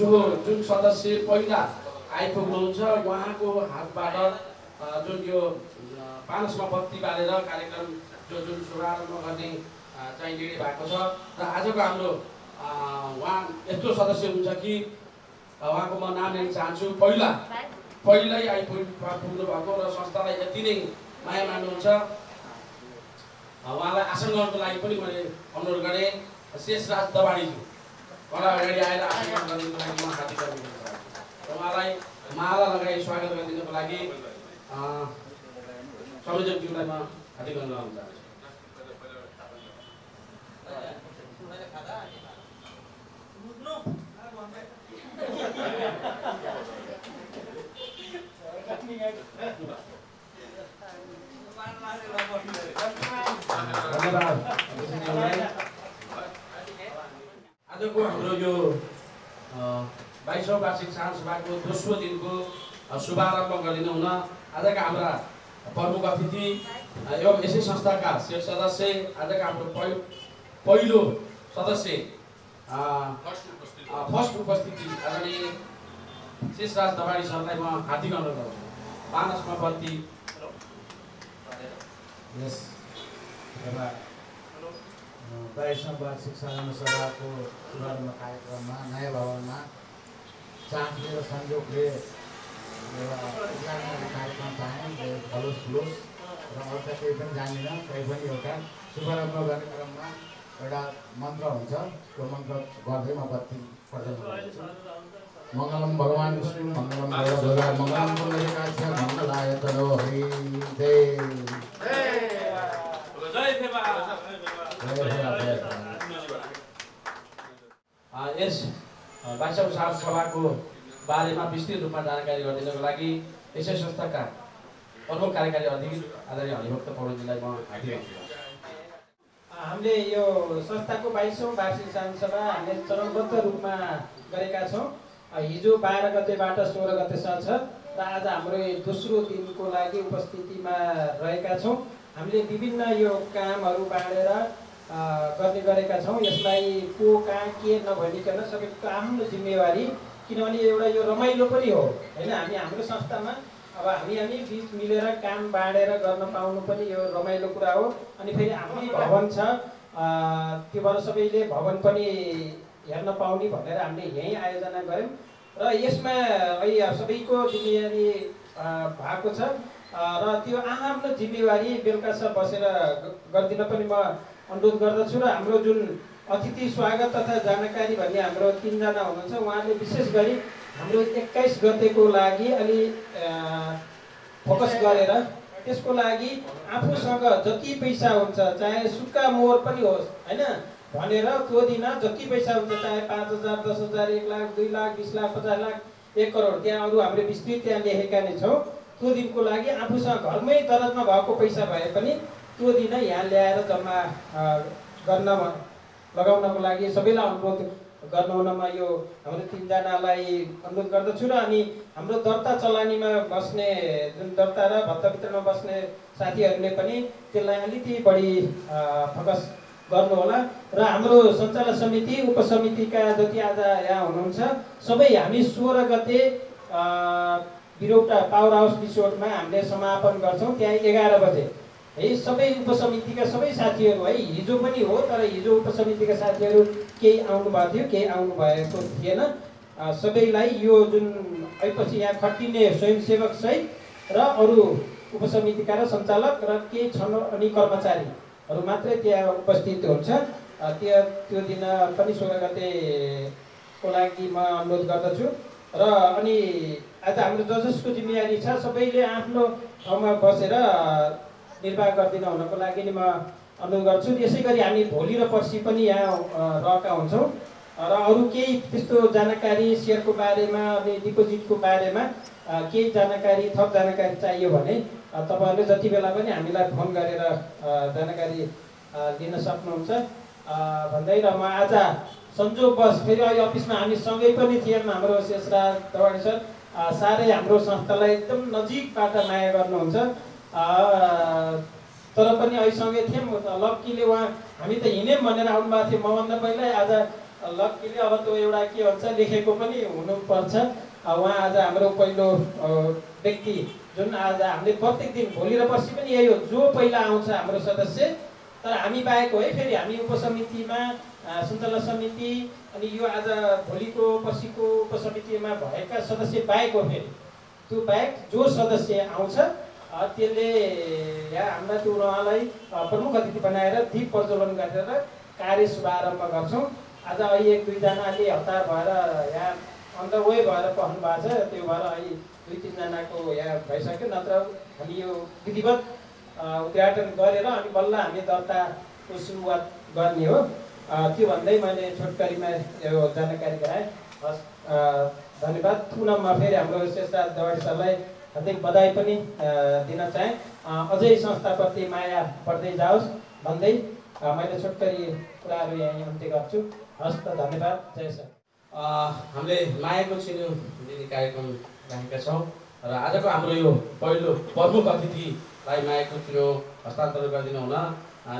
जो जुन सदस्य पहिला आइपुग्नुहुन्छ उहाँको हातबाट जुन यो पानसमा बत्ती बालेर कार्यक्रम जुन शुभारम्भ गर्ने चाहिँ निर्णय भएको छ र आजको हाम्रो उहाँ यस्तो सदस्य हुन्छ कि उहाँको म नाम लिन चाहन्छु। पहिल्यै आइपुग्नु भएको र संस्थालाई यति नै माया मान्नुहुन्छ उहाँलाई आसन गर्नको लागि पनि मैले अनुरोध गरेँ। शेषराज दवाडीज्यू मलाई अगाडि आएर आसन गर्नको लागि म हार्दिक अनुरोध गर्छु। उहाँलाई माला लगाई स्वागत गरिदिनको लागि संयोजकज्यूलाई म हार्दिक अनुरोध गर्न चाहन्छु। आजको हाम्रो यो 22औं वार्षिक साधारण सभाको दोस्रो दिनको शुभारम्भ गरिदिनु हुन आजका हाम्रा प्रमुख अतिथि एवं यसै संस्थाका शीर्ष सदस्य आजका हाम्रो पहिलो सदस्य फर्स्ट उपस्थिति आदरणीय शेषराज दवाडी सरलाई म हार्दिक अनुरोध गर्छु। पानसमा बत्ती यस 22औं वार्षिक साधारण सभाको शुभारम्भ कार्यक्रममा नयाँ भवनमा चाँदले र संयोगले एउटा उद्घाटन कार्यक्रम चाहे फलोस फुलोस र अरू त केही पनि जान्दिनँ। कहीँ पनि एउटा शुभारम्भ गर्ने क्रममा एउटा मन्त्र हुन्छ, त्यो मन्त्र गर्दै म बत्ती प्रज्वलन गर्छु। मङ्गलम भगवान् विष्णु मङ्गलम भगवद्गीता मङ्गलम पुण्डरीकाक्ष मङ्गलाय तनो हरि जय यस 22औं साधारण सभाको बारेमा विस्तृत रूपमा जानकारी गरिदिनको लागि यसै संस्थाका प्रमुख कार्यकारी अधिकारी आदरणीय हरिभक्त पौडेलजीलाई म हार्दिक हामीले यो संस्थाको 22औं वार्षिक साधारण सभा हामीले चरणबद्ध रूपमा गरेका छौँ। हिजो 12 गतेबाट 16 गतेसम्म छ र आज हाम्रो दोस्रो दिनको लागि उपस्थितिमा रहेका छौँ। हामीले विभिन्न यो कामहरू बाँडेर गर्ने गरेका छौँ। यसलाई को कहाँ के नभनिकन सबैको आफ्नो जिम्मेवारी, किनभने एउटा यो रमाइलो पनि हो होइन। हामी हाम्रो संस्थामा अब हामी बिच मिलेर काम बाँडेर गर्न पाउनु पनि यो रमाइलो कुरा हो। अनि फेरि आफ्नै भवन छ, त्यो भएर सबैले भवन पनि हेर्न पाउने भनेर हामीले यहीँ आयोजना गऱ्यौँ र यसमा अहिले सबैको जिम्मेवारी भएको छ र त्यो आफ्नो जिम्मेवारी बेलुका बसेर गरिदिन पनि म अनुरोध गर्दछु। र हाम्रो जुन अतिथि स्वागत तथा जानकारी भन्ने हाम्रो 3 जना हुनुहुन्छ, उहाँले विशेष गरी हाम्रो 21 गतेको लागि अलि फोकस गरेर त्यसको लागि आफूसँग जति पैसा हुन्छ चाहे सुक्का मोहर पनि होस् होइन भनेर त्यो दिन जति पैसा हुन्छ चाहे 5,000 10,000 1 लाख 2 लाख 20 लाख 50 लाख 1 करोड त्यहाँ अरू हामीले विस्तृत त्यहाँ लेखेका नै छौँ। त्यो दिनको लागि आफूसँग घरमै दरजमा भएको पैसा भए पनि त्यो दिन यहाँ ल्याएर जम्मा गर्न लगाउनको लागि सबैलाई अनुरोध गर्नुहुनमा यो हाम्रो 3 जनालाई अनुरोध गर्दछु। र अनि हाम्रो दर्ता चलानीमा बस्ने जुन दर्ता र भत्ता वितरणमा बस्ने साथीहरूले पनि त्यसलाई अलिकति बढी फोकस गर्नुहोला। र हाम्रो सञ्चालक समिति उपसमितिका जति आज यहाँ हुनुहुन्छ सबै हामी 16 गते बिरौटा पावर हाउस रिसोर्टमा हामीले समापन गर्छौँ, त्यहाँ 11 बजे है। सबै उपसमितिका सबै साथीहरू है, हिजो पनि हो तर हिजो उपसमितिका साथीहरू केही आउनु भएको थियो केही आउनु भएको थिएन। सबैलाई यो जुन अहिले यहाँ खटिने स्वयंसेवक सहित र अरू उपसमितिका र सञ्चालक र केही छन् अनि कर्मचारीहरू मात्रै त्यहाँ उपस्थित हुन्छ। त्यो दिन पनि 16 गतेको लागि म अनुरोध गर्दछु। र अनि आज हाम्रो जसको जिम्मेवारी छ सबैले आफ्नो ठाउँमा बसेर निर्वाह गरिदिन हुनको लागि नि म अनुरोध गर्छु। यसै गरी हामी भोलि र पर्सि पनि यहाँ रहेका हुन्छौँ र अरू केही त्यस्तो जानकारी सेयरको बारेमा अनि डिपोजिटको बारेमा केही जानकारी थप जानकारी चाहियो भने तपाईँहरूले जति बेला पनि हामीलाई फोन गरेर जानकारी दिन सक्नुहुन्छ भन्दै। र म आज संजोगवश फेरि अहिले अफिसमा हामी सँगै पनि थियौँ। हाम्रो शेषराज दवाडी सर साह्रै हाम्रो संस्थालाई एकदम नजिकबाट माया गर्नुहुन्छ तर पनि अहिलेसँगै थियौँ। लक्कीले उहाँ हामी त हिँड्यौँ भनेर आउनुभएको थियो। मभन्दा पहिल्यै आज लक्कीले अब त्यो एउटा के भन्छ लेखेको पनि हुनुपर्छ। उहाँ आज हाम्रो पहिलो व्यक्ति जुन आज हामीले प्रत्येक दिन भोलि र पर्सि पनि यही हो, जो पहिला आउँछ हाम्रो सदस्य। तर हामी बाहेक हो है, फेरि हामी उपसमितिमा सञ्चालन समिति अनि यो आज भोलिको पर्सिको उपसमितिमा भएका सदस्य बाहेक हो। फेरि त्यो बाहेक जो सदस्य आउँछ त्यसले यहाँ हाम्रा त्यो उहाँलाई प्रमुख अतिथि बनाएर दीप प्रज्वलन गरेर कार्य शुभारम्भ गर्छौँ। आज अहिले 1-2 जनाले हतार भएर यहाँ अन्त वे भएर पढ्नु भएको छ, त्यो भएर अहिले 2-3 जनाको यहाँ भइसक्यो। नत्र हामी यो विधिवत उद्घाटन गरेर अनि बल्ल हामी दर्ताको सुरुवात गर्ने हो। त्यो भन्दै मैले छोटकरीमा यो जानकारी गराएँ। हस्, धन्यवाद। पुनः म फेरि हाम्रो शेषराज दवाडी सरलाई हार्दिक बधाई पनि दिन चाहेँ। अझै संस्थाप्रति माया बढ्दै जाओस् भन्दै मैले छोटकरी कुराहरू यहीँ अन्त्य गर्छु। हस् त, धन्यवाद। जय सर। हामीले मायाको चिनो दिने कार्यक्रम राखेका छौँ र आजको हाम्रो यो पहिलो प्रमुख अतिथिलाई मायाको चिनो हस्तान्तरण गरिदिनु हुन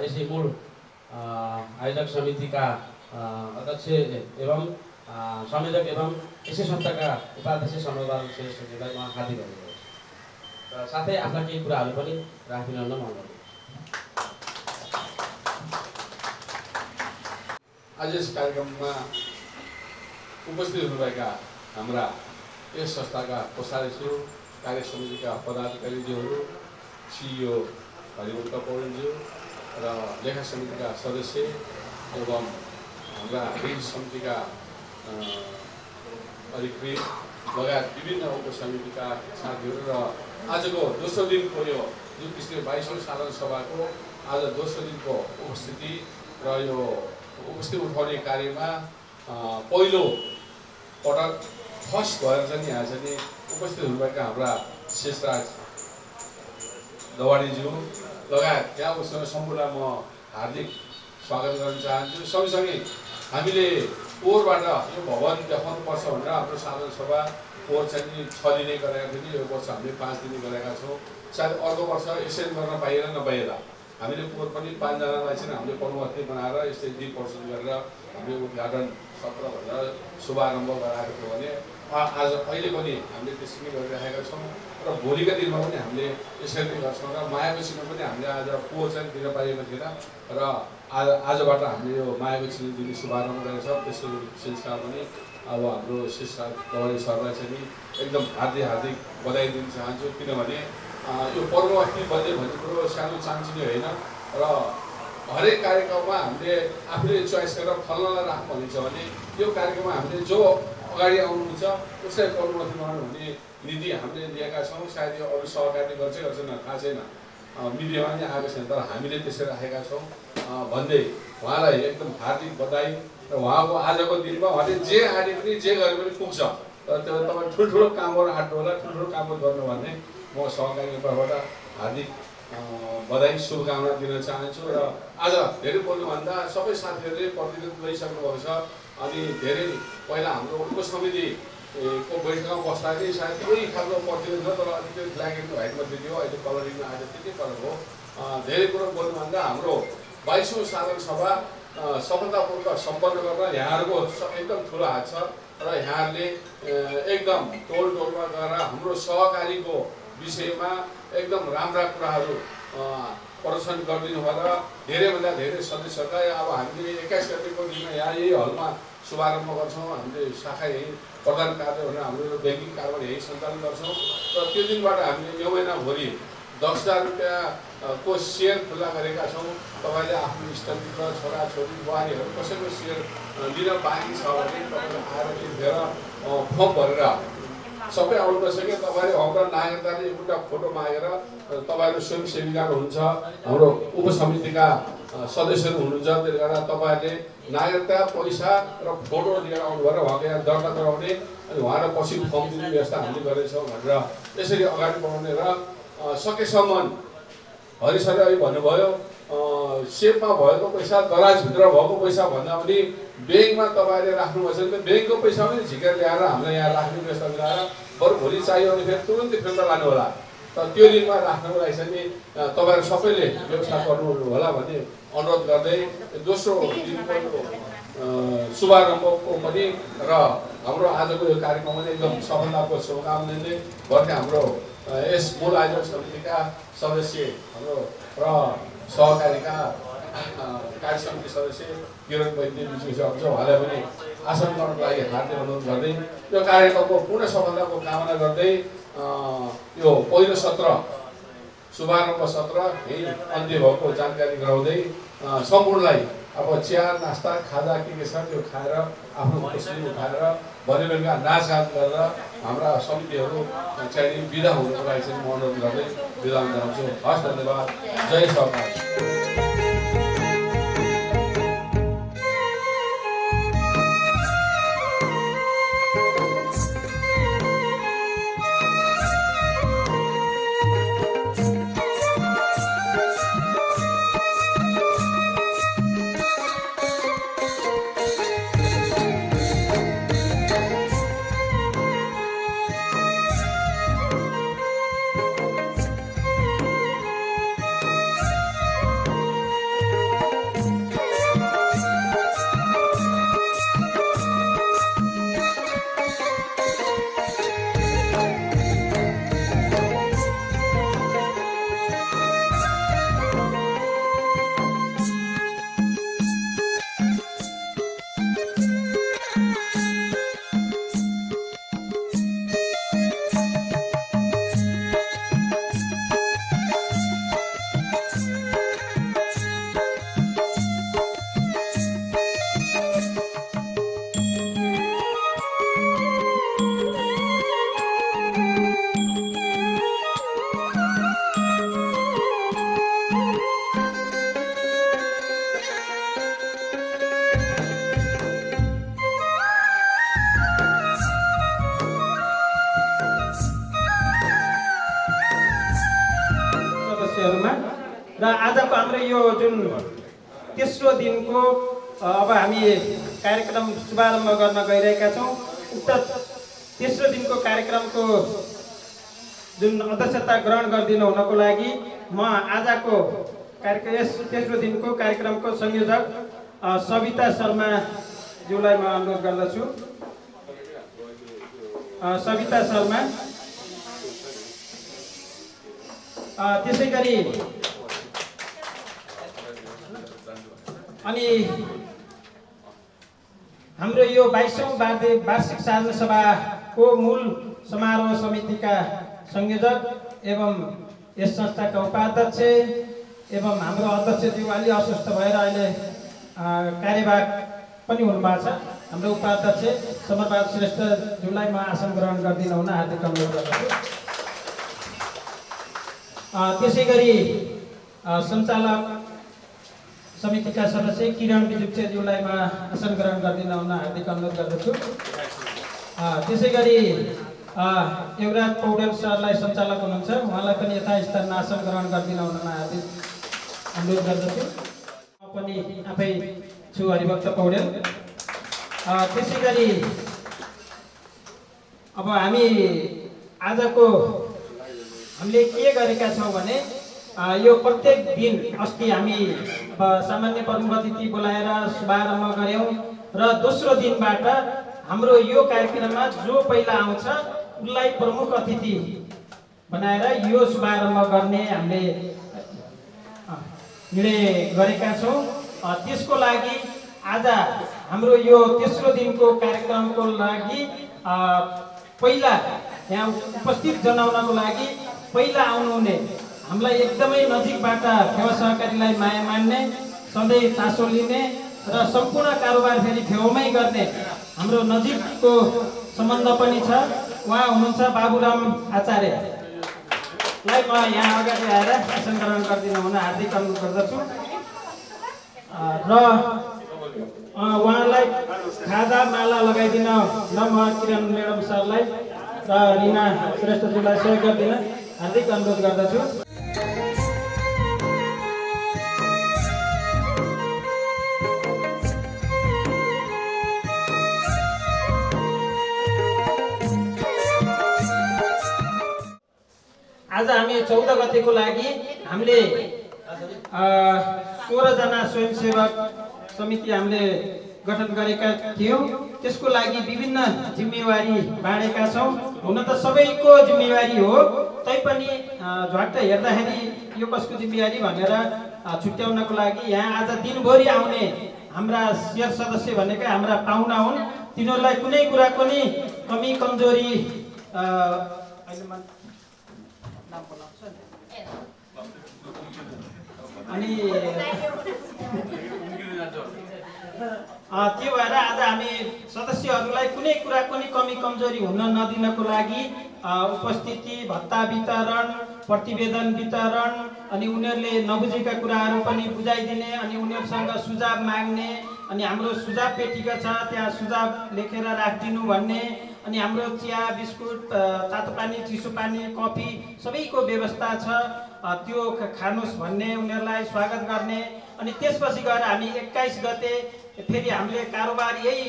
यसै मूल आयोजक समितिका अध्यक्ष एवं संयोजक एवं यसै संस्थाका उपाध्यक्ष समयबाल श्रेष्ठजीलाई म हार्दिक धन्यवाद र साथै आफ्ना केही कुराहरू पनि राखिदिन मन गर्छु। आज यस कार्यक्रममा उपस्थित हुनुभएका हाम्रा यस संस्थाका कोषाध्यक्ष, कार्य समितिका पदाधिकारीज्यूहरू, सिइओ हरिवन्त पौडेलज्यू र लेखा समितिका सदस्य एवं हाम्रा ऋण समितिका अधिकृत लगायत विभिन्न उपसमितिका साथीहरू र आजको दोस्रो दिनको यो जुन किसिमले 22औं साधारण सभाको आज दोस्रो दिनको उपस्थिति र यो उपस्थिति उठाउने कार्यमा पहिलो पटक फर्स्ट भएर चाहिँ यहाँ चाहिँ उपस्थित हुनुभएका हाम्रा शेषराज दवाडीज्यू लगायत त्यहाँ उसँग सम्पूर्णलाई म हार्दिक स्वागत गर्न चाहन्छु। सँगसँगै हामीले पोहोरबाट यो भवन देखाउनुपर्छ भनेर हाम्रो साधारण सभा पोहोर चाहिँ 6 दिने गरेका थियो। यो वर्ष हामीले 5 दिने गरेका छौँ। सायद अर्को वर्ष यसरी गर्न पाइएला नपाइएला हामीले पोहोर पनि 5 जनालाई चाहिँ हामीले प्रमुख अतिथि बनाएर यस्तै दीप प्रज्वलन गरेर हामीले उद्घाटन सत्र भनेर शुभारम्भ गराएको थियो भने आज अहिले पनि हामीले त्यसरी गरिरहेका छौँ र भोलिका दिनमा पनि हामीले यसरी नै गर्छौँ र मायाको चिनो पनि हामीले आज पोहोर चाहिँ दिन पाइएको थिएन र आजबाट हामीले यो मायाको चिनो दिने शुभारम्भ गरेको छ। त्यसको सिलसिला पनि अब हाम्रो शेषराज दवाडी सरलाई चाहिँ एकदम हार्दिक बधाई दिन चाहन्छु। किनभने यो प्रमुख अतिथि बन्ने भन्ने कुरो सानो चान्चिने होइन र हरेक कार्यक्रममा हामीले आफूले चोइस गरेर फल्नलाई राख्नु भनिन्छ भने यो कार्यक्रममा हामीले जो अगाडि आउनुहुन्छ उसलाई प्रमुख अतिथि बनाउनु भन्ने नीति हामीले लिएका छौँ। सायद यो अरू सहकार्य गर्छन् थाहा छैन, मिडियामा पनि आएको छैन, तर हामीले त्यसरी राखेका छौँ भन्दै उहाँलाई एकदम हार्दिक बधाई र उहाँको आजको दिनमा उहाँले जे आँटे पनि जे गरे पनि पुग्छ। तर त्यो तपाईँ ठुल्ठुलो कामहरू आँट्नु होला, ठुल्ठुलो कामहरू गर्नु भन्ने म सहकारीको तर्फबाट हार्दिक बधाई शुभकामना दिन चाहन्छु। र आज धेरै बोल्नुभन्दा सबै साथीहरूले प्रतिनिधित्व लिइसक्नुभएको छ। अनि धेरै पहिला हाम्रो उपसमितिको बैठकमा बस्दाखेरि सायद त्यही खालको प्रतिनिधित्व तर अलिकति ब्ल्याक एन्ड व्हाइट मात्रै थियो, अहिले कलरिङमा आज त्यति फरक हो। धेरै कुरो बोल्नुभन्दा हाम्रो 22औं साधारण सभा सफलतापूर्वक सम्पन्न गर्न यहाँहरूको एकदम ठुलो हात छ र यहाँहरूले एकदम टोलमा गएर हाम्रो सहकारीको विषयमा एकदम राम्रा कुराहरू प्रदर्शन गरिदिनु भयो र धेरैभन्दा धेरै सदस्यहरूलाई अब हामीले 21 गतिको दिनमा यहाँ यही हलमा शुभारम्भ गर्छौँ। हामीले शाखा यही प्रधान कार्य भनेर हाम्रो ब्याङ्किङ कारोबार यही सञ्चालन गर्छौँ र त्यो दिनबाट हामीले यो महिनाभरि 10,000 रुपियाँको सेयर खुल्ला गरेका छौँ। तपाईँले आफ्नो इष्टमित्र, छोराछोरी, बुहारीहरू कसैको सेयर लिन बाँकी छ भने तपाईँले आएर लिएर फर्म भरेर सबै आउनु नसके तपाईँले हाम्रो नागरिकताले एउटा फोटो मागेर तपाईँहरू स्वयंसेविकाहरू हुन्छ, हाम्रो उपसमितिका सदस्यहरू हुनुहुन्छ, त्यसले गर्दा तपाईँहरूले नागरिकता, पैसा र फोटो लिएर आउनुभयो र उहाँको यहाँ दर्ता गराउने अनि उहाँलाई पछि फर्म दिने व्यवस्था हामीले गरेछौँ भनेर यसरी अगाडि बढाउने र सकेसम्म हरि सरले अहिले भन्नुभयो सेपमा भएको पैसा, दराजभित्र भएको पैसा भन्दा पनि ब्याङ्कमा तपाईँले राख्नुभएछ भने ब्याङ्कको पैसा पनि झिकेर ल्याएर हामीलाई यहाँ राख्ने व्यवस्था मिलाएर बरु भोलि चाहियो भने फेरि तुरुन्तै फिर्ता लानु होला। तर त्यो दिनमा राख्नुको लागि चाहिँ नि तपाईँहरू सबैले व्यवस्था गर्नु होला भन्ने अनुरोध गर्दै दोस्रो दिनको शुभारम्भको पनि र हाम्रो आजको यो कार्यक्रम पनि एकदम सफलताको शुभकामनाले गर्ने हाम्रो यस मूल आयोजक समितिका सदस्य हाम्रो र सहकारीका कार्य समिति सदस्य किरण वैद्य विजय अझ उहाँलाई पनि आसन गर्नको लागि हार्दिक अनुरोध गर्दै यो कार्यक्रमको पूर्ण सफलताको कामना गर्दै यो पहिलो सत्र शुभारम्भ सत्र यही अन्त्य भएको जानकारी गराउँदै सम्पूर्णलाई अब चिया नास्ता खाजा के छ त्यो खाएर आफ्नो खुसी उठाएर भोलि बेलुका नाचगान गरेर हाम्रा समितिहरू चाहिँ बिदा हुनुको लागि चाहिँ म अनुरोध गर्दै बिदा हुन चाहन्छु। हस्, धन्यवाद। जय सरकार। र आजको हाम्रो यो जुन तेस्रो दिनको अब हामी कार्यक्रम शुभारम्भ गर्न गइरहेका छौँ। उक्त तेस्रो दिनको कार्यक्रमको जुन अध्यक्षता ग्रहण गरिदिनु हुनको लागि म आजको कार्यक्रम यस तेस्रो दिनको कार्यक्रमको संयोजक सविता शर्मा ज्यूलाई म अनुरोध गर्दछु। सविता शर्मा। त्यसै गरी अनि हाम्रो यो 22औं वार्षिक साधारण सभाको मूल समारोह समितिका संयोजक एवं यस संस्थाका उपाध्यक्ष एवं हाम्रो अध्यक्षज्यू अलि अस्वस्थ भएर अहिले कार्यभार पनि हुनुभएको छ। हाम्रो उपाध्यक्ष समरबहादुर श्रेष्ठज्यूलाई म आसन ग्रहण गरिदिनु हुन हार्दिक अनुरोध गर्दछु। त्यसै गरी सञ्चालक समितिका सदस्य किरण विजुक्सेज्यूलाई म आसन ग्रहण गरिदिन हुन हार्दिक अनुरोध गर्दछु। त्यसै गरी युवराज पौडेल सरलाई सञ्चालक हुनुहुन्छ, उहाँलाई पनि यथास्थान आसन ग्रहण गरिदिन हुन हार्दिक अनुरोध गर्दछु। म पनि आफै छु हरिभक्त पौडेल। त्यसै गरी अब हामी आजको हामीले के गरेका छौँ भने यो प्रत्येक दिन अस्ति हामी सामान्य प्रमुख अतिथि बोलाएर शुभारम्भ गऱ्यौँ र दोस्रो दिनबाट हाम्रो यो कार्यक्रममा जो पहिला आउँछ उसलाई प्रमुख अतिथि बनाएर यो शुभारम्भ गर्ने हामीले निर्णय गरेका छौँ। त्यसको लागि आज हाम्रो यो तेस्रो दिनको कार्यक्रमको लागि पहिला यहाँ उपस्थित जनाउनको लागि पहिला आउनुहुने हामीलाई एकदमै नजिकबाट फेवा सहकारीलाई माया मान्ने, सधैँ चासो लिने र सम्पूर्ण कारोबार फेरि फेवामै गर्ने हाम्रो नजिकको सम्बन्ध पनि छ। उहाँ हुनुहुन्छ बाबुराम आचार्यलाई म यहाँ अगाडि आएर आसन ग्रहण गरिदिनु हुन हार्दिक अनुरोध गर्दछु र उहाँलाई खाजा माला लगाइदिन न म किरण म्याडम सरलाई र रिना श्रेष्ठज्यूलाई सहयोग गरिदिन हार्दिक अनुरोध गर्दछु। आज हामी 14 गतेको लागि हामीले 16 जना स्वयंसेवक समिति हामीले गठन गरेका थियौँ। त्यसको लागि विभिन्न जिम्मेवारी बाँडेका छौँ। हुन त सबैको जिम्मेवारी हो, तैपनि झट्ट हेर्दाखेरि यो कसको जिम्मेवारी भनेर छुट्याउनको लागि यहाँ आज दिनभरि आउने हाम्रा शेयर सदस्य भनेका हाम्रा पाहुना हुन्। तिनीहरूलाई कुनै कुराको नि कमी कमजोरी अनि त्यो भएर आज हामी सदस्यहरूलाई कुनै कुराको नि कमी कमजोरी हुन नदिनको लागि उपस्थिति, भत्ता वितरण, प्रतिवेदन वितरण अनि उनीहरूले नबुझेका कुराहरू पनि बुझाइदिने अनि उनीहरूसँग सुझाव माग्ने अनि हाम्रो सुझाव पेटिका छ त्यहाँ सुझाव लेखेर राखिदिनु भन्ने अनि हाम्रो चिया, बिस्कुट, तातो पानी, चिसो पानी, कफी सबैको व्यवस्था छ, त्यो खानुहोस् भन्ने, उनीहरूलाई स्वागत गर्ने। अनि त्यसपछि गएर हामी 21 गते फेरि हामीले कारोबार यही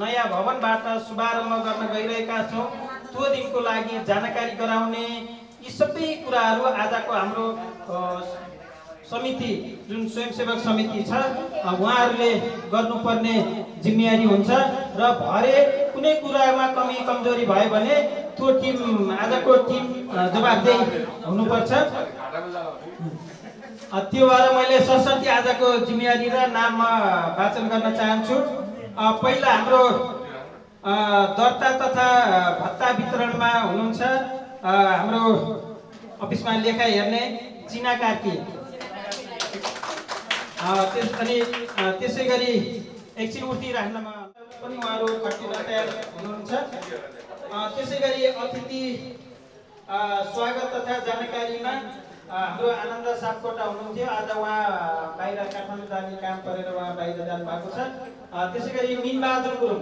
नयाँ भवनबाट शुभारम्भ गर्न गइरहेका छौँ। त्यो दिनको लागि जानकारी गराउने यी सबै कुराहरू आजको हाम्रो समिति जुन स्वयंसेवक समिति छ उहाँहरूले गर्नुपर्ने जिम्मेवारी हुन्छ र भरे कुनै कुरामा कमी कमजोरी भयो भने त्यो टिम आजको टिम जवाफदेही हुनुपर्छ। त्यो भएर मैले सरस्वती आजको जिम्मेवारी र नाम वाचन गर्न चाहन्छु। पहिला हाम्रो दर्ता तथा भत्ता वितरणमा हुनुहुन्छ हाम्रो अफिसमा लेखा हेर्ने चिना कार्की। त्यसै गरी एकछिन उठ्ती राख्नमा पनि उहाँहरू खटिन तयार हुनुहुन्छ। त्यसै गरी अतिथि स्वागत तथा जानकारीमा हाम्रो आनन्द सापकोटा हुनुहुन्थ्यो। आज उहाँ बाहिर काठमाडौँ जाने काम गरेर उहाँ बाहिर जानु भएको छ। त्यसै गरी मिनबहादुर गुरुङ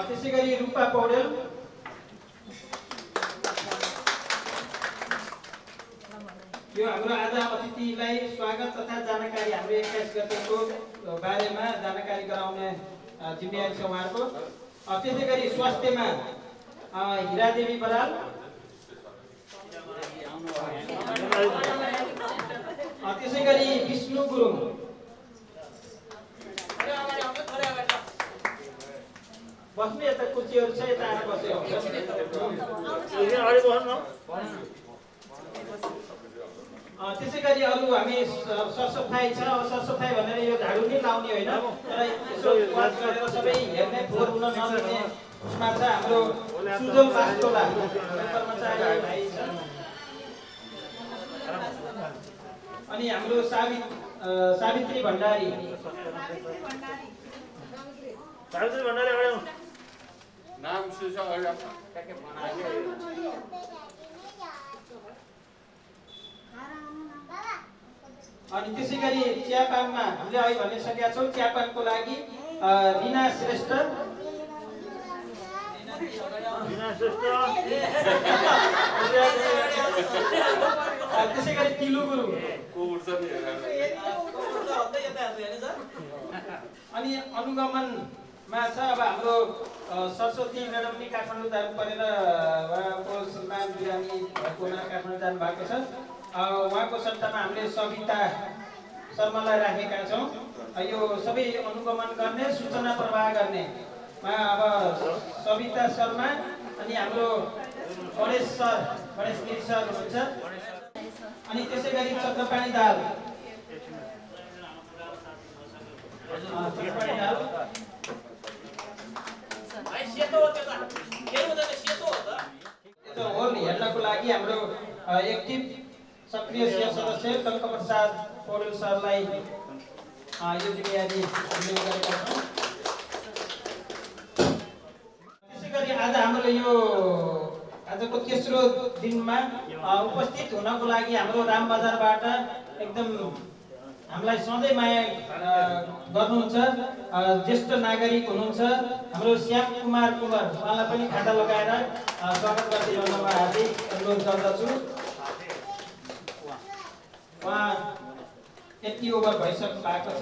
त्यसै गरी रूपा पौडेल, यो हाम्रो आज अतिथिलाई स्वागत तथा जानकारी हाम्रो 21 गतेको बारेमा जानकारी गराउने जिम्मेवारी छ उहाँहरूको। त्यसै गरी स्वास्थ्यमा हिरादेवी बराल, त्यसै गरी विष्णु गुरुङ, बस्नु यता कुर्सीहरू छ यता आएर बस्यो। त्यसै गरी अरू हामी सरसफाइ छ। सरसफाइ भनेर यो झाडु नै लाउने होइन, तर यसो वाच गरेर सबै हेर्ने फोहोर हुन नदिने उसमा छ हाम्रो सुजल बास्तोला कर्मचारी भाइ छ। अनि हाम्रो सावित्री भण्डारी नाम अनि त्यसै गरी चियापानमा हामीले अहिले भनिसकेका छौँ। चियापानको लागि रिना श्रेष्ठ, त्यसै गरी तिलु गुरुङ अनि अनुगमनमा छ अब हाम्रो सरस्वती म्याडम पनि काठमाडौँ जानु परेर उहाँको श्रीमान बिरामी भएको हुनाले काठमाडौँ जानु भएको छ। उहाँको सट्टामा हामीले सविता शर्मालाई राखेका छौँ। यो सबै अनुगमन गर्ने, सूचना प्रवाह गर्ने अब सविता शर्मा अनि हाम्रो गणेश गिरी सर हुनुहुन्छ। अनि त्यसै गरी चक्रपाणी दाल, होल हेर्नको लागि हाम्रो एक्टिभ सक्रिय सदस्य टङ्कप्रसाद पौडेल सरलाई यो जिम्मेवारी गरेका छौँ। त्यसै गरी आज हाम्रो यो आजको तेस्रो दिनमा उपस्थित हुनको लागि हाम्रो रामबजारबाट एकदम हामीलाई सधैँ माया गर्नुहुन्छ ज्येष्ठ नागरिक हुनुहुन्छ हाम्रो श्याम कुमार उहाँलाई पनि खाता लगाएर स्वागत गरिदिनु हार्दिक अनुरोध गर्दछु। उहाँ 80 ओभर भइसक्नु भएको छ।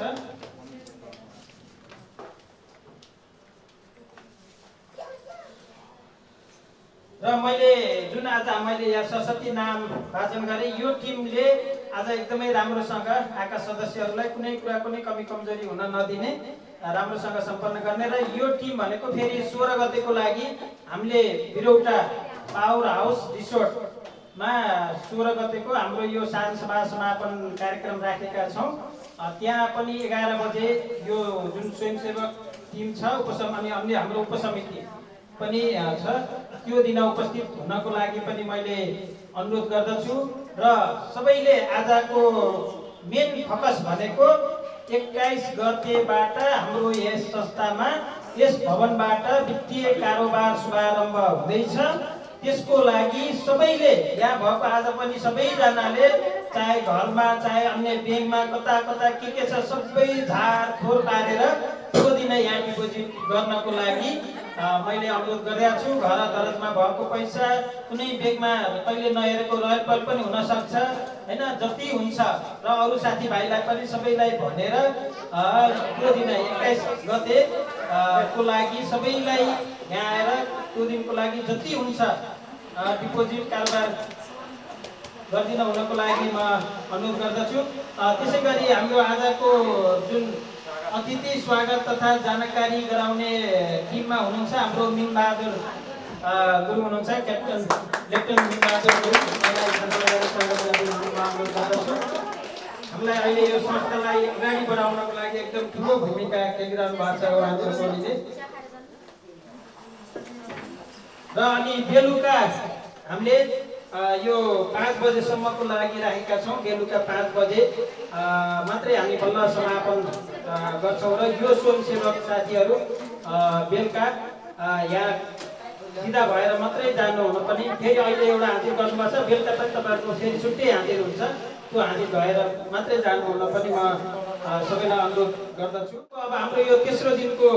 र मैले जुन आज मैले यहाँ सरस्वती नाम वाचन गरेँ, यो टिमले आज एकदमै राम्रोसँग आएका सदस्यहरूलाई कुनै कुरा कुनै कमी कमजोरी हुन नदिने, राम्रोसँग सम्पन्न गर्ने। र यो टिम भनेको फेरि 16 गतेको लागि हामीले बिरौटा पावर हाउस रिसोर्टमा 16 गतेको हाम्रो यो सानो सभा समापन कार्यक्रम राखेका छौँ। त्यहाँ पनि 11 बजे यो जुन स्वयंसेवक टिम छ अनि अन्य हाम्रो उपसमिति पनि छ, त्यो दिन उपस्थित हुनको लागि पनि मैले अनुरोध गर्दछु। र सबैले आजको मेन फोकस भनेको 21 गतेबाट हाम्रो यस संस्थामा यस भवनबाट वित्तीय कारोबार शुभारम्भ हुँदैछ। त्यसको लागि सबैले यहाँ भएको आज पनि सबैजनाले चाहे घरमा चाहे अन्य ब्याङ्कमा कता कता के छ सबै झारखोर पारेर त्यो दिन यहाँ डिपोजिट गर्नको लागि मैले अनुरोध गरेको छु। घर दरजमा भएको पैसा कुनै ब्याङ्कमा कहिले नहेरेको रहेर पनि हुनसक्छ होइन, जति हुन्छ। र अरू साथीभाइलाई पनि सबैलाई भनेर त्यो दिन 21 गते को लागि सबैलाई यहाँ आएर त्यो दिनको लागि जति हुन्छ डिपोजिट कारोबार गरिदिन हुनको लागि म अनुरोध गर्दछु। त्यसै गरी हाम्रो आजको जुन अतिथि स्वागत तथा जानकारी गराउने टिममा हुनुहुन्छ हाम्रो मिनबहादुर गुरुङ हुनुहुन्छ, क्याप्टन लेफ्टेनेन्ट मिनबहादुर गुरुङ, हामीलाई अहिले यो संस्थालाई अगाडि बढाउनको लागि एकदम ठुलो भूमिका खेलिरहनु भएको छ उहाँको टोलीले। र अनि बेलुका हामीले यो 5 बजेसम्मको लागि राखेका छौँ। बेलुका 5 बजे मात्रै हामी बल्ल समापन गर्छौँ। र यो स्वयंसेवक साथीहरू बेलुका यहाँ बिदा भएर मात्रै जानुहुन पनि फेरि अहिले एउटा हाजिर गर्नुपर्छ। बेलुका पनि तपाईँहरूको फेरि छुट्टै हाजिर हुन्छ, त्यो हाजिर भएर मात्रै जानुहुन पनि म सबैलाई अनुरोध गर्दछु। अब हाम्रो यो तेस्रो दिनको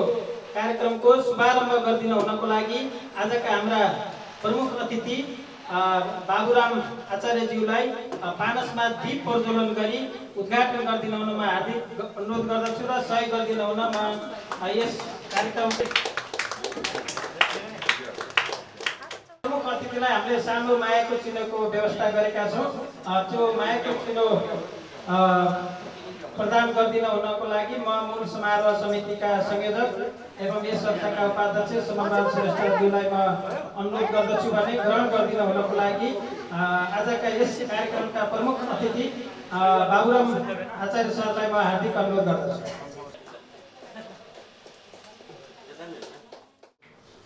कार्यक्रमको शुभारम्भ गरिदिन हुनको लागि आजका हाम्रा प्रमुख अतिथि बाबुराम आचार्यज्यूलाई पानसमा दीप प्रज्वलन गरी उद्घाटन गरिदिन हुनमा हार्दिक अनुरोध गर्दछु र सहयोग गरिदिन हुन म यस कार्यक्रमको प्रमुख अतिथिलाई हामीले सानो मायाको चिन्हको व्यवस्था गरेका छौँ। त्यो मायाको चिन्ह प्रदान गरिदिन हुनको लागि म मूल समारोह समितिका संयोजक एवं यस संस्थाका उपाध्यक्ष समरलाल श्रेष्ठज्यूलाई म अनुरोध गर्दछु भने ग्रहण गरिदिन हुनको लागि आजका यस कार्यक्रमका प्रमुख अतिथि बाबुराम आचार्य सरलाई म हार्दिक अनुरोध गर्दछु।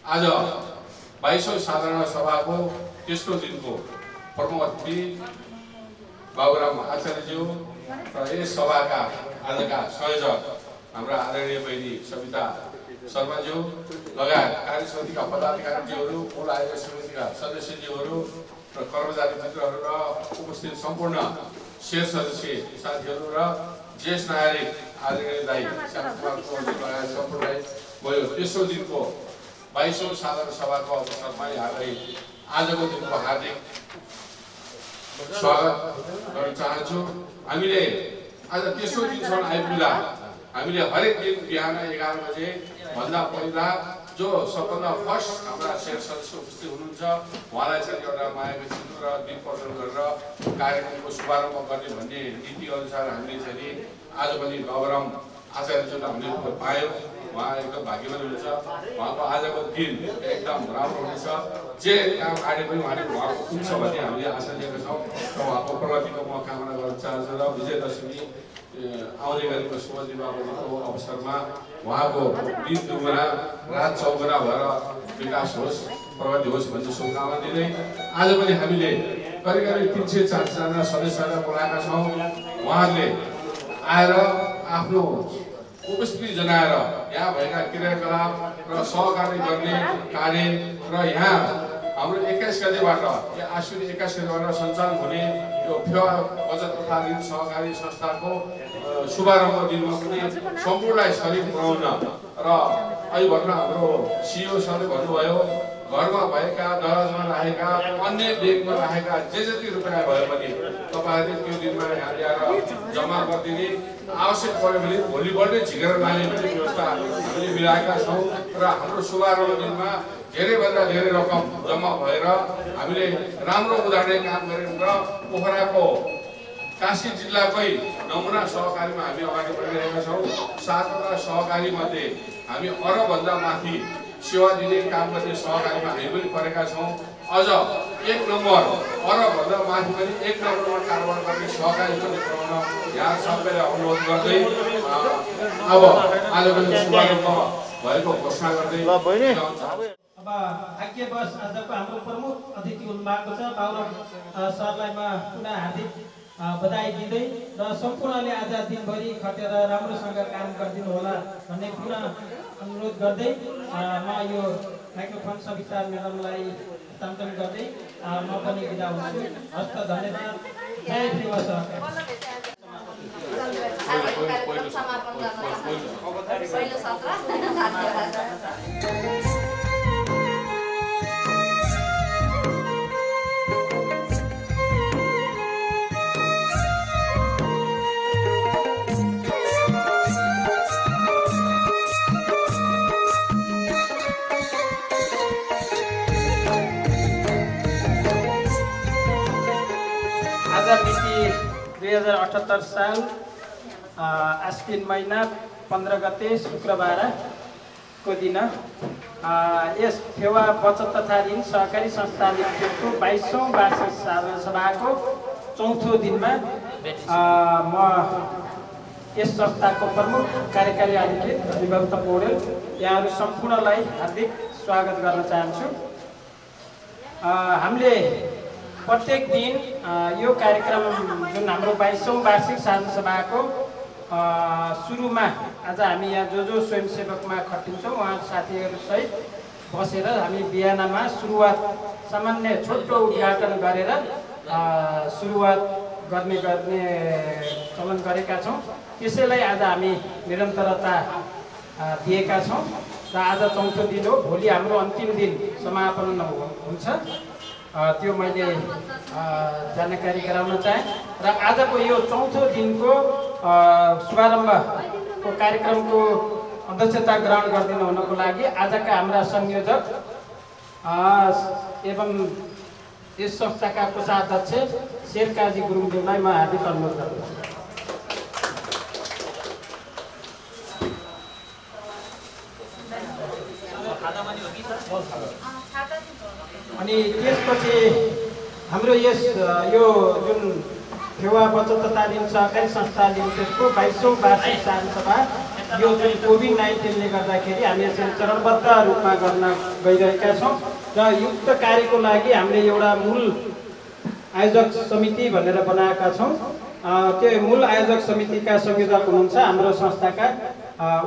आज 22औं साधारण सभाको तेस्रो दिनको प्रमुख अतिथि बाबुराम आचार्यज्यू र यस सभाका आजका संयोजक हाम्रा आदरणीय बहिनी सविता शर्माज्यू लगायत कार्य समितिका पदाधिकारीज्यूहरू, मूल आयोग समितिका सदस्यज्यूहरू र कर्मचारी मित्रहरू र उपस्थित सम्पूर्ण शेर सदस्य साथीहरू र ज्येष्ठ नागरिक आदरणीय दाई लगायत सम्पूर्णलाई म यो तेस्रो दिनको 22औं साधारण सभाको अवसरमा यहाँलाई आजको दिनको हार्दिक स्वागत गर्न चाहन्छु। हामीले आज तेस्रो दिनसम्म आइपुग्दा हामीले हरेक दिन बिहान 11 बजे भन्दा पहिला जो सबभन्दा फर्स्ट हाम्रा शेर सदस्य उपस्थित हुनुहुन्छ उहाँलाई चाहिँ एउटा मायाको चिन्ह र दीप प्रज्वलन गरेर कार्यक्रमको शुभारम्भ गर्ने भन्ने नीति अनुसार हामीले चाहिँ आज पनि बाबुराम आचार्यज्यूलाई हामीले पायौँ। उहाँ एकदम भाग्यवान हुनुहुन्छ। उहाँको आजको दिन एकदम राम्रो हुनेछ। जे काम कार्य पनि उहाँले उहाँको पुग्छ भन्ने हामीले आशा लिएका छौँ र उहाँको प्रगतिको म कामना गर्न चाहन्छु र विजयदशमी आउने गरेको शुभ दीपावलीको अवसरमा उहाँको दिन दुगुना रात चौगुना भएर विकास होस्, प्रगति होस् भन्ने शुभकामना दिँदै आज पनि हामीले करिब करिब 304 जना सदस्यहरूलाई बोलाएका छौँ। उहाँहरूले आएर आफ्नो उपस्थिति जनाएर यहाँ भएका क्रियाकलाप र सहकारी गर्ने कार्य र यहाँ हाम्रो 21 गतेबाट आश्विन 21 गतेबाट सञ्चालन हुने यो फेवा बचत तथा ऋण सहकारी संस्थाको शुभारम्भ दिनमा पनि सम्पूर्णलाई सरिक बनाउन र अहिले भर्खर हाम्रो सिइओ सरले भन्नुभयो घरमा भएका दराजमा राखेका अन्य ब्याङ्कमा राखेका जे जति रुपियाँ भयो भने तपाईँहरूले त्यो दिनमा यहाँ ल्याएर जम्मा गरिदिने, आवश्यक पर्यो भने भोलिपल्टै झिकेर लाने पनि व्यवस्था हामीले मिलाएका छौँ र हाम्रो शुभारम्भ दिनमा धेरैभन्दा धेरै रकम जम्मा भएर हामीले राम्रो उदाहरणीय काम गऱ्यौँ र पोखराको काशी जिल्लाकै नमुना सहकारीमा हामी अगाडि बढिरहेका छौँ। 7वटा सहकारी मध्ये हामी अरबभन्दा माथि सेवा दिने काम गर्ने सहकारीमा हामी पनि परेका छौँ। अझ 1 नम्बर अरबभन्दा माथि पनि 1 नम्बरमा कारोबार गर्ने सहकारी पनि बनाउन यहाँ सबैलाई अनुरोध गर्दै अब आजको शुभारम्भ भएको घोषणा गर्दै अब भाग्यवश आजको हाम्रो प्रमुख अतिथि हुनुभएको छ पाउरम सरलाई म पुनः हार्दिक बधाई दिँदै र सम्पूर्णले आज दिनभरि खटेर राम्रोसँग काम गरिदिनु होला भन्ने पुनः अनुरोध गर्दै म यो माइक्रोफोन सविता म्याडमलाई हस्तान्तरण गर्दै म पनि बिदा हुन्छु। हस्त धन्यवाद। जय सेवा सहकारी। पहिलो सत्र मिति 2078 साल आश्विन महिना 15 गते शुक्रबारको दिन यस फेवा बचत तथा ऋण सहकारी संस्था लिमिटेडको 22औं वार्षिक साधारण सभाको चौथो दिनमा म यस संस्थाको प्रमुख कार्यकारी अधिकृत विभक्त पौडेल यहाँहरू सम्पूर्णलाई हार्दिक स्वागत गर्न चाहन्छु। हामीले प्रत्येक दिन यो कार्यक्रम जुन हाम्रो 22औं वार्षिक साधारण सभाको सुरुमा आज हामी यहाँ जो स्वयंसेवकमा खटिन्छौँ उहाँ साथीहरूसहित बसेर हामी बिहानमा सुरुवात सामान्य छोटो उद्घाटन गरेर सुरुवात गर्ने चलन गरेका छौँ। त्यसैलाई आज हामी निरन्तरता दिएका छौँ र आज चौथो दिन हो। भोलि हाम्रो अन्तिम दिन समापन हुन्छ, त्यो मैले जानकारी गराउन चाहेँ। र आजको यो चौथो दिनको शुभारम्भको कार्यक्रमको अध्यक्षता ग्रहण गरिदिनु हुनको लागि आजका हाम्रा संयोजक एवं यस संस्थाका कोषाध्यक्ष शेरकाजी गुरुङज्यूलाई म हार्दिक अनुरोध गर्दछु। अनि त्यसपछि हाम्रो यो जुन फेवा बचत तथा ऋण सहकारी संस्था लिमिटेडको 22औं वार्षिक साधारण सभा यो जुन कोभिड-19ले गर्दाखेरि हामी यसरी चरणबद्ध रूपमा गर्न गइरहेका छौँ र युक्त कार्यको लागि हामीले एउटा मूल आयोजक समिति भनेर बनाएका छौँ। त्यो मूल आयोजक समितिका संयोजक हुनुहुन्छ हाम्रो संस्थाका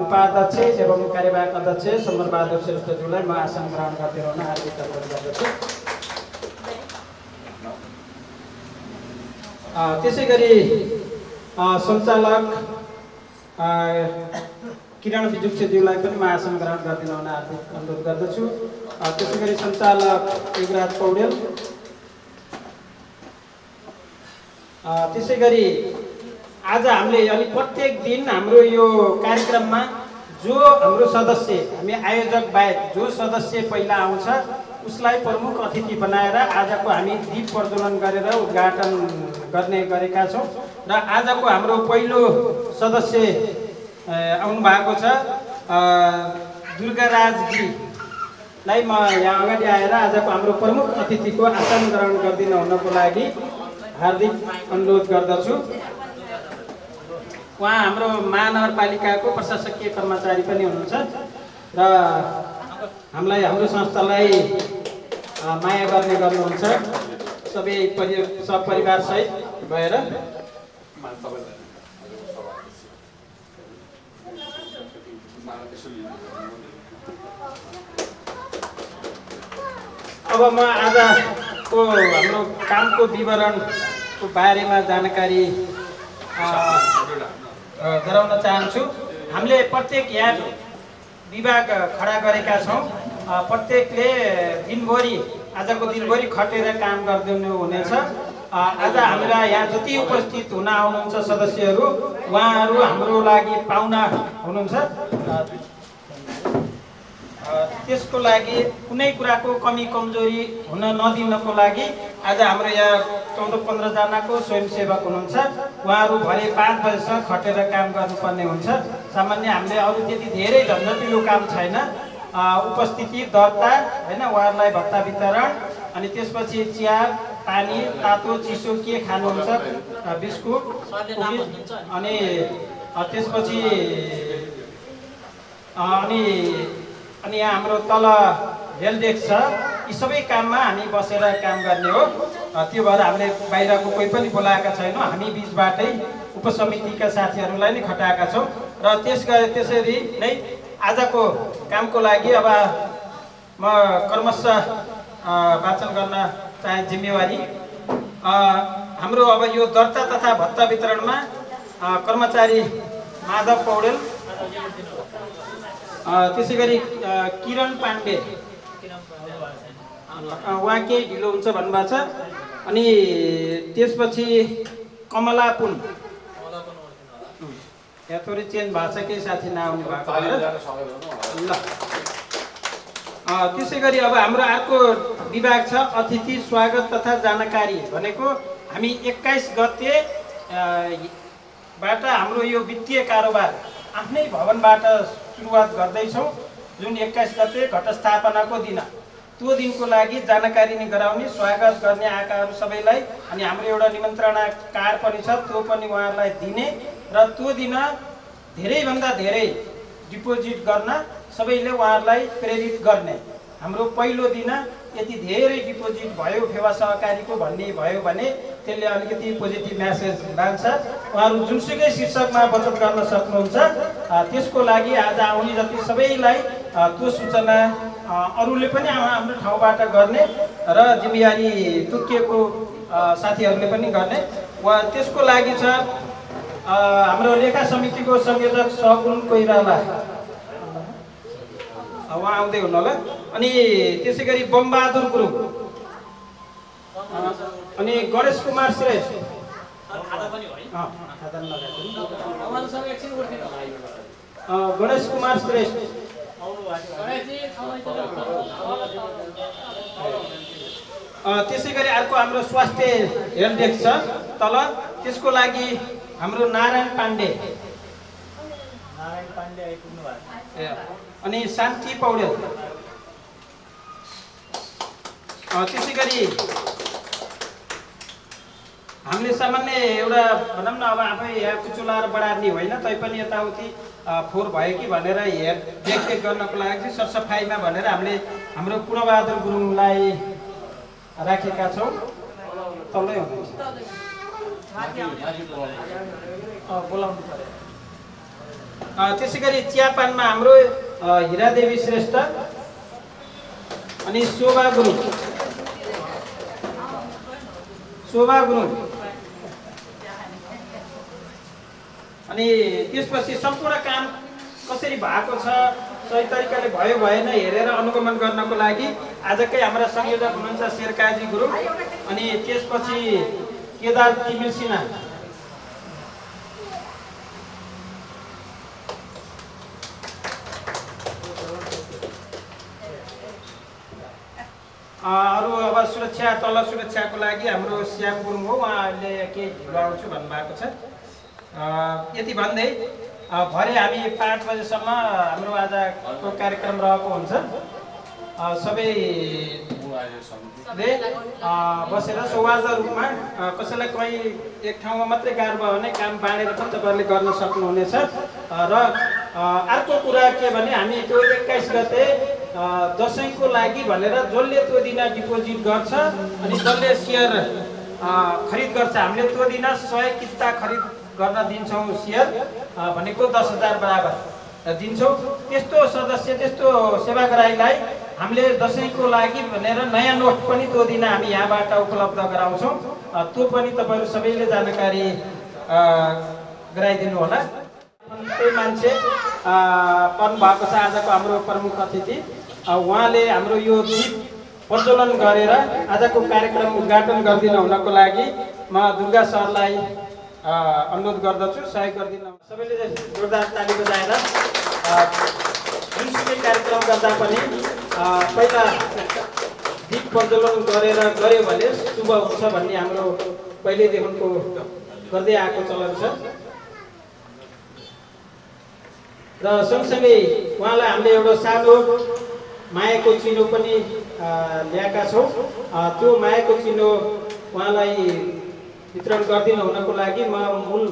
उपाध्यक्ष एवं कार्यवाहक अध्यक्ष समरबहादुर श्रेष्ठज्यूलाई म आसन ग्रहण गर्दै रहन हार्दिक अनुरोध गर्दछु। त्यसै गरी सञ्चालक किरण विजुक्षज्यूलाई पनि म आसन ग्रहण गरिदिन हुन हार्दिक अनुरोध गर्दछु। त्यसै गरी सञ्चालक युवराज पौडेल, त्यसै गरी आज हामीले अनि प्रत्येक दिन हाम्रो यो कार्यक्रममा जो हाम्रो सदस्य, हामी आयोजक बाहेक जो सदस्य पहिला आउँछ उसलाई प्रमुख अतिथि बनाएर आजको हामी दीप प्रज्वलन गरेर उद्घाटन गर्ने गरेका छौँ। र आजको हाम्रो पहिलो सदस्य आउनु भएको छ दुर्गाराजजीलाई म यहाँ अगाडि आएर आजको हाम्रो प्रमुख अतिथिको आसन ग्रहण गरिदिन हुनको लागि हार्दिक अनुरोध गर्दछु। उहाँ हाम्रो महानगरपालिकाको प्रशासकीय कर्मचारी पनि हुनुहुन्छ र हामीलाई हाम्रो संस्थालाई माया गर्नुहुन्छ सबै सपरिवार सहित भएर। अब म आजको हाम्रो कामको विवरणको बारेमा जानकारी गराउन चाहन्छु। हामीले प्रत्येक यहाँ विभाग खडा गरेका छौँ। प्रत्येकले दिनभरि आजको दिनभरि खटेर काम गरिदिनु हुनेछ। आज हाम्रा यहाँ जति उपस्थित हुन आउनुहुन्छ सदस्यहरू उहाँहरू हाम्रो लागि पाहुना हुनुहुन्छ। त्यसको लागि कुनै कुराको कमी कमजोरी हुन नदिनको लागि आज हाम्रो यहाँ 14-15 जनाको स्वयंसेवक हुनुहुन्छ। उहाँहरू भरे 5 बजेसम्म खटेर काम गर्नुपर्ने हुन्छ। सामान्य हामीले अरू त्यति धेरै झन्झटिलो काम छैन। उपस्थिति दर्ता होइन, उहाँहरूलाई भत्ता वितरण, अनि त्यसपछि चिया पानी तातो चिसो के खानुहुन्छ, बिस्कुट, अनि त्यसपछि अनि यहाँ हाम्रो तल हेल्प डेस्क छ। यी सबै काममा हामी बसेर काम गर्ने हो। त्यो भएर हामीले बाहिरको कोही पनि बोलाएका छैनौँ। हामी बिचबाटै उपसमितिका साथीहरूलाई नै खटाएका छौँ र त्यसरी नै आजको कामको लागि अब म क्रमशः वाचन गर्न चाहे जिम्मेवारी। हाम्रो अब यो दर्ता तथा भत्ता वितरणमा कर्मचारी माधव पौडेल, त्यसै गरी किरण पाण्डे उहाँ केही ढिलो हुन्छ भन्नुभएको छ। अनि त्यसपछि कमला पुन यहाँ थोरै चेन्ज भएको छ, केही साथी नआउनु भएको ल। त्यसै गरी अब हाम्रो अर्को विभाग छ अतिथि स्वागत तथा जानकारी भनेको हामी 21 गते बाट हाम्रो यो वित्तीय कारोबार आफ्नै भवनबाट सुरुवात गर्दैछौँ। जुन 21 गते घटस्थापनाको दिन, त्यो दिनको लागि जानकारी नै गराउने, स्वागत गर्ने आएकाहरू सबैलाई। अनि हाम्रो एउटा निमन्त्रणा कार्ड पनि छ, त्यो पनि उहाँहरूलाई दिने र त्यो दिन धेरैभन्दा धेरै डिपोजिट गर्न सबैले उहाँहरूलाई प्रेरित गर्ने। हाम्रो पहिलो दिन यति धेरै डिपोजिट भयो फेवा सहकारीको भन्ने भयो भने त्यसले अलिकति पोजिटिभ म्यासेज लान्छ। उहाँहरू जुनसुकै शीर्षकमा बचत गर्न सक्नुहुन्छ। त्यसको लागि आज आउने जति सबैलाई त्यो सूचना अरूले पनि हाम्रो ठाउँबाट गर्ने र जिम्मेवारी तोकिएको साथीहरूले पनि गर्ने। त्यसको लागि छ हाम्रो लेखा समितिको संयोजक सगुन कोइराला, उहाँ आउँदै हुनुहोला। अनि त्यसै गरी बमबहादुर गुरुङ, अनि गणेश कुमार श्रेष्ठ, गणेश कुमार श्रेष्ठ, त्यसै गरी अर्को हाम्रो स्वास्थ्य हेल्प डेस्क छ तल, त्यसको लागि हाम्रो नारायण पाण्डे आइपुग्नु भएको, अनि शान्ति पौडेल। त्यसै गरी हामीले सामान्य एउटा भनौँ न, अब आफै यहाँ कुचुलाएर बढार्ने होइन, तैपनि यताउति फोहोर भयो कि भनेर देखरेख गर्नको लागि सरसफाइमा भनेर हामीले हाम्रो पूर्णबहादुर गुरुङलाई राखेका छौँ। तल्लै हुनुहुन्छ, बोलाउनु पर्यो। त्यसै गरी चियापानमा हाम्रो हिरादेवी श्रेष्ठ, अनि शोभा गुरुङ, अनि त्यसपछि सम्पूर्ण काम कसरी भएको छ, सही तरिकाले भयो भएन हेरेर अनुगमन गर्नको लागि आजकै हाम्रा संयोजक हुनुहुन्छ शेरकाजी गुरुङ, अनि त्यसपछि केदार तिमिल सिन्हा, अरू अब सुरक्षा तल सुरक्षाको लागि हाम्रो श्याम गुरुङ हो, उहाँले केही ढिलो आउँछु भन्नुभएको छ। यति भन्दै भरे हामी 5 बजेसम्म हाम्रो आजको कार्यक्रम रहेको हुन्छ। सबैले बसेर सौहार्द रूपमा कसैलाई कहीँ एक ठाउँमा मात्रै गाह्रो भयो भने काम बाँडेर पनि तपाईँहरूले गर्न सक्नुहुनेछ। र अर्को कुरा के भने हामी त्यो 21 गते दसैँको लागि भनेर जसले त्यो दिन डिपोजिट गर्छ अनि जसले सेयर खरिद गर्छ, हामीले त्यो दिन 100 किता खरिद गर्न दिन्छौँ। सेयर भनेको 10,000 बराबर दिन्छौँ। त्यस्तो सदस्य, त्यस्तो सेवाग्राहीलाई हामीले दसैँको लागि भनेर नयाँ नोट पनि त्यो दिन हामी यहाँबाट उपलब्ध गराउँछौँ। त्यो पनि तपाईँहरू सबैले जानकारी गराइदिनु होला। त्यही मान्छे पर्नु भएको छ आजको हाम्रो प्रमुख अतिथि। उहाँले हाम्रो यो दीप प्रज्वलन गरेर आजको कार्यक्रम उद्घाटन गरिदिनु हुनको लागि म दुर्गा सरलाई अनुरोध गर्दछु, सहयोग गरिदिनु। सबैले जोरदार ताली बजाएर जुनसुकै कार्यक्रम गर्दा पनि पहिला दीप प्रज्वलन गऱ्यो भने शुभ हुन्छ भन्ने हाम्रो पहिलेदेखिको गर्दै आएको चलन छ। र सँगसँगै उहाँलाई हामीले एउटा सानो मायाको चिनो पनि ल्याएका छौँ। त्यो मायाको चिनो उहाँलाई वितरण गरिदिनु हुनको लागि म मूल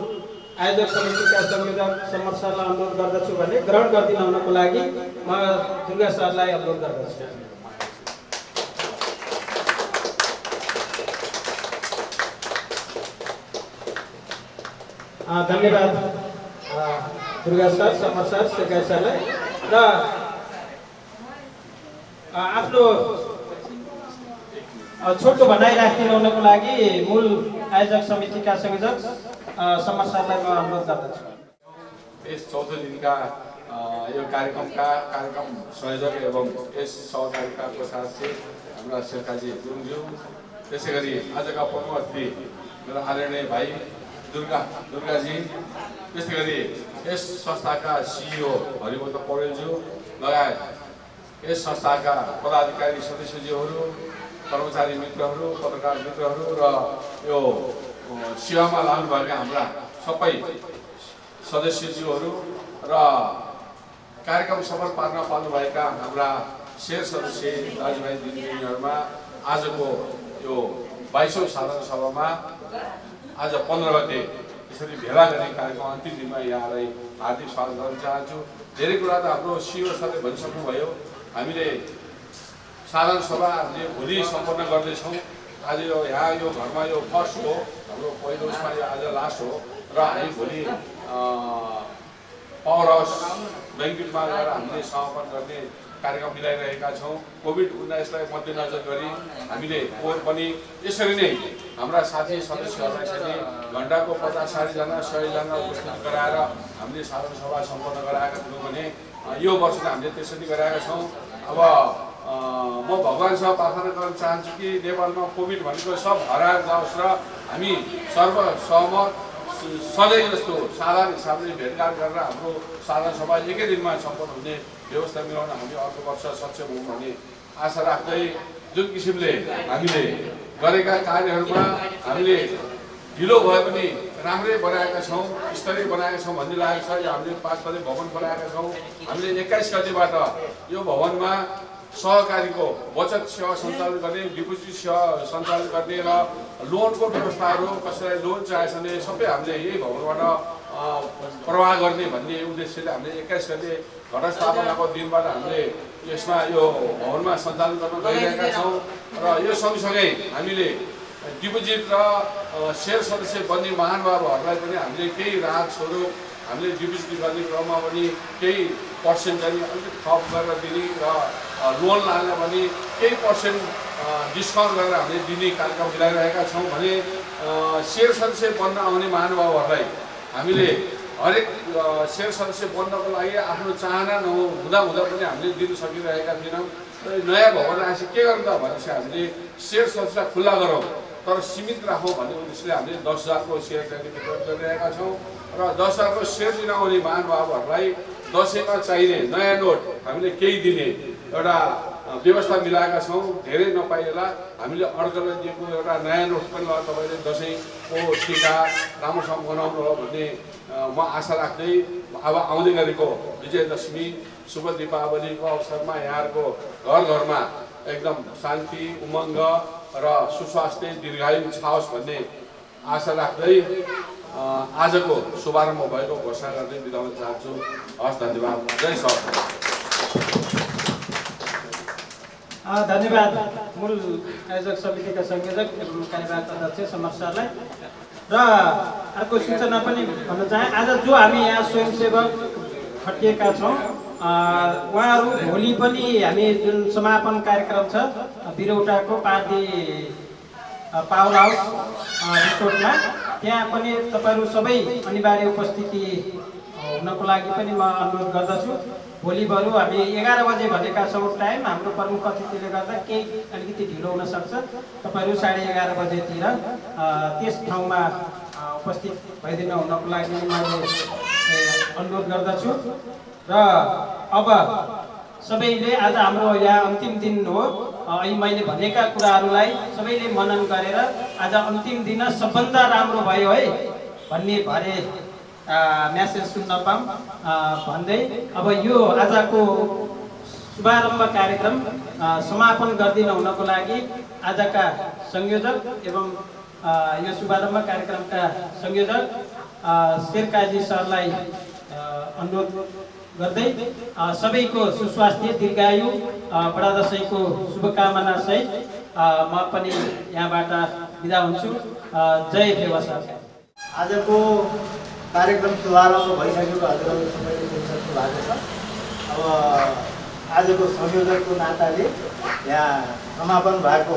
आयोजक समितिका संयोजक समर सरलाई अनुरोध गर्दछु भने ग्रहण गरिदिनु हुनको लागि म दुर्गा सरलाई अनुरोध गर्दछु। धन्यवाद Durga sir, summer sir, Shekhar सरलाई। र आफ्नो छोटो भनाइ राखिदिनु हुनको लागि मूल आयोजक समितिका संयोजक समर सरलाई म अनुरोध गर्दछु। यस चौथो दिनका यो कार्यक्रम संयोजक एवं यस सहकारिताको साथी हाम्रा शेर्खाजी गुरुङज्यू, त्यसै गरी आजका प्रमुख अतिथि मेरा आदरणीय भाइ दुर्गाजी, त्यस्तै गरी यस संस्थाका सिइओ हरिबन्द पौडेलज्यू लगायत यस संस्थाका पदाधिकारी सदस्यज्यूहरू, कर्मचारी मित्रहरू, पत्रकार मित्रहरू र यो सेवामा लाग्नुभएका हाम्रा सबै सदस्यज्यूहरू र कार्यक्रम सफल पार्न पाल्नुभएका हाम्रा शेर सदस्य दाजुभाइ दिदीबहिनीहरूमा आजको यो 22औं साधारण सभामा आज 15 गते यसरी भेला गर्ने कार्यक्रम अन्तिम दिनमा यहाँलाई हार्दिक स्वागत गर्न चाहन्छु। धेरै कुरा त हाम्रो सिइओ सरले भनिसक्नुभयो। हामीले साधारण सभा हामीले भोलि सम्पन्न गर्दैछौँ। आज यो यहाँ यो घरमा यो फर्स्ट हो, हाम्रो पहिलो उसमा यो आज लास्ट हो र हामी भोलि पावर हाउस ब्याङ्केटमा गएर हामीले समापन गर्ने कार्यक्रम मिलाइरहेका छौँ। कोभिड-19लाई मध्यनजर गरी हामीले पोहोर पनि यसरी नै हाम्रा साथी सदस्यहरूलाई चाहिँ घण्टाको 50-60 जना 100 जना उपस्थित गराएर हामीले साधारण सभा सम्पन्न गराएका थियौँ भने यो वर्ष हामीले त्यसरी गराएका छौँ। अब म भगवानसँग प्रार्थना गर्न चाहन्छु कि नेपालमा कोभिड भनेको सब हराएर जाओस् र हामी सर्वसहमत सधैँ जस्तो साधारण हिसाबले भेटघाट गरेर हाम्रो साधारण सभा एकै दिनमा सम्पन्न हुने व्यवस्था मिलाउन हामी अर्को वर्ष सक्षम हौँ भन्ने आशा राख्दै जुन किसिमले हामीले गरेका कार्यहरूमा हामीले ढिलो भए पनि राम्रै बनाएका छौँ, स्तरीय बनाएका छौँ भन्ने लागेको छ। हामीले 5 तले भवन बनाएका छौँ। हामीले 21 गतेबाट यो भवनमा सहकारीको बचत सेवा सञ्चालन गर्ने, डिपोजिट सेवा सञ्चालन गर्ने र लोनको व्यवस्थाहरू कसैलाई लोन चाहेछ भने सबै हामीले यही भवनबाट प्रवाह गर्ने भन्ने उद्देश्यले हामीले 21 गते घटस्थापनाको दिनबाट हामीले यसमा यो भवनमा सञ्चालन गर्न गइरहेका छौँ। र यो सँगसँगै हामीले डिपोजिट र सेयर सदस्य बन्ने महानुभावहरूलाई पनि हामीले केही राहत स्वरूप हामीले डिपोजिट गर्ने क्रममा पनि केही पर्सेन्ट चाहिँ अलिकति थप गरेर दिने र लोन लाने पनि केही पर्सेन्ट डिस्काउन्ट गरेर हामीले दिने कार्यक्रम मिलाइरहेका छौँ भने सेयर सदस्य बन्न आउने महानुभावहरूलाई हामीले हरेक सेयर सदस्य बन्नको लागि आफ्नो चाहना नहुँदा पनि हामीले दिन सकिरहेका थिएनौँ। नयाँ भवन आएपछि के गर्नु त भनेपछि हामीले सेयर सदस्यलाई खुल्ला गरौँ तर सीमित राखौँ भन्ने उद्देश्यले हामीले 10,000 को सेयर चाहिँ वितरण गरिरहेका छौँ र 10,000 को सेयर दिन आउने महानुभावहरूलाई दसैँमा चाहिने नयाँ नोट हामीले केही दिने एउटा व्यवस्था मिलाएका छौँ। धेरै नपाइएला हामीले अर्कोलाई दिएको एउटा नयाँ नोट पनि ल तपाईँले दसैँको टिका राम्रोसँग मनाउनु होला भन्ने म आशा राख्दै अब आउँदै गरेको विजयदशमी शुभ दीपावलीको अवसरमा यहाँहरूको घर घरमा एकदम शान्ति उमङ्ग र सुस्वास्थ्य दीर्घायु छाओस् भन्ने आशा राख्दै आजको शुभारम्भ भएको घोषणा गर्दै बिदा हुन चाहन्छु। हस्, धन्यवाद। जय सरकार। धन्यवाद मूल आयोजक समितिका संयोजक एवं कार्यवाहक अध्यक्ष समर सरलाई। र अर्को सूचना पनि भन्न चाहे, आज जो हामी यहाँ स्वयंसेवक खटिएका छौँ उहाँहरू भोलि पनि हामी जुन समापन कार्यक्रम छ बिरौटाको पार्टी पावर हाउस रिसोर्टमा त्यहाँ पनि तपाईँहरू सबै अनिवार्य उपस्थिति हुनको लागि पनि म अनुरोध गर्दछु। भोलि बरु हामी 11 बजे भनेका छौँ टाइम, हाम्रो प्रमुख अतिथिले गर्दा केही अलिकति ढिलो हुनसक्छ। तपाईँहरू 11:30 बजेतिर त्यस ठाउँमा उपस्थित भइदिनु हुनको लागि मैले अनुरोध गर्दछु। र अब सबैले आज हाम्रो यहाँ अन्तिम दिन हो। अहिले मैले भनेका कुराहरूलाई सबैले मनन गरेर आज अन्तिम दिन सबभन्दा राम्रो भयो है भन्ने भरे म्यासेज सुन्न पाऊँ भन्दै अब यो आजको शुभारम्भ कार्यक्रम समापन गरिदिन हुनको लागि आजका संयोजक एवं यो शुभारम्भ कार्यक्रमका संयोजक शेरकाजी सरलाई अनुरोध गर्दै सबैको सुस्वास्थ्य दीर्घायु बडा दशैँको शुभकामना सहित म पनि यहाँबाट बिदा हुन्छु। जय फेवा सरकार। आजको कार्यक्रम शुभारम्भ भइसकेको हजुरहरू सबैले सुनिसक्नु भएको छ। अब आजको संयोजकको नाताले यहाँ समापन भएको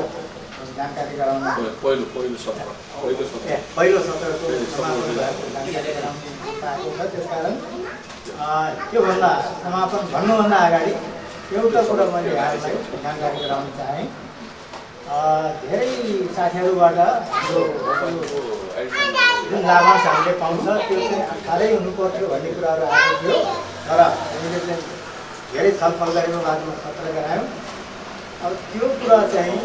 जानकारी गराउन पहिलो सत्रको समापन भएको जानकारी गराउन पाएको छ। त्यसकारण त्योभन्दा समापन भन्नुभन्दा अगाडि एउटा कुरा मैले यहाँलाई जानकारी गराउन चाहेँ। धेरै साथीहरूबाट जुन लाभांश हामीले पाउँछ त्यो चाहिँ साह्रै हुनुपर्थ्यो भन्ने कुराहरू आएको थियो, तर हामीले चाहिँ धेरै छलफल गरेको बादमा सत्र गरायौँ। अब त्यो कुरा चाहिँ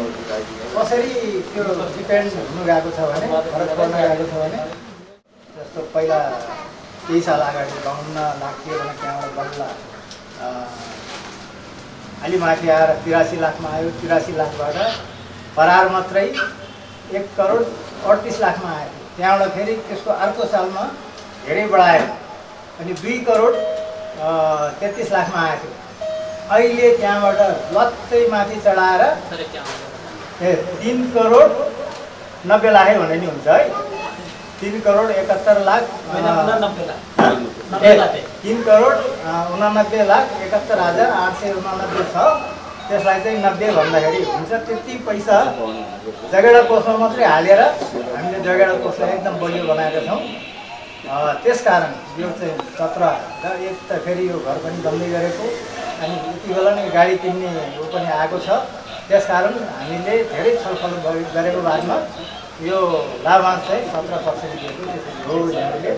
कसरी त्यो डिपेन्ड हुनु गएको छ भने फरक पर्न गएको छ भने जस्तो पहिला केही साल अगाडि 52 लाख थियो भने त्यहाँबाट बल्ल अलि माथि आएर 83 लाखमा आयो। 83 लाखबाट बरार मात्रै 1 करोड 38 लाखमा आयो। त्यहाँबाट फेरि त्यसको अर्को सालमा धेरै बढायो अनि 2 करोड 33 लाखमा आएको थियो। अहिले त्यहाँबाट लत्तै माथि चढाएर 3 करोड 90 लाखै भने नि हुन्छ है। 3 करोड 71 लाख 3 करोड 89 लाख 71,889 छ। त्यसलाई चाहिँ 90 भन्दाखेरि हुन्छ। त्यति पैसा जगेडा कोषमा मात्रै हालेर हामीले जगेडा कोषलाई एकदम बलियो बनाएका छौँ। त्यसकारण यो चाहिँ 17 एक त फेरि यो घर पनि बन्दै गरेको अनि यति बेला नै गाडी किन्ने ऊ पनि आएको छ। त्यसकारण हामीले धेरै छलफल गरेको बादमा यो लाभांश चाहिँ 17% दिएको। त्यसरी हो यहाँहरूले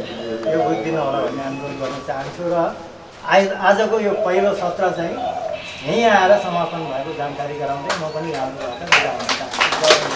यो बुझिदिनु होला भन्ने अनुरोध गर्न चाहन्छु। र आजको यो पहिलो सत्र चाहिँ यहीँ आएर समापन भएको जानकारी गराउँदै म पनि यहाँबाट बिदा हुन चाहन्छु।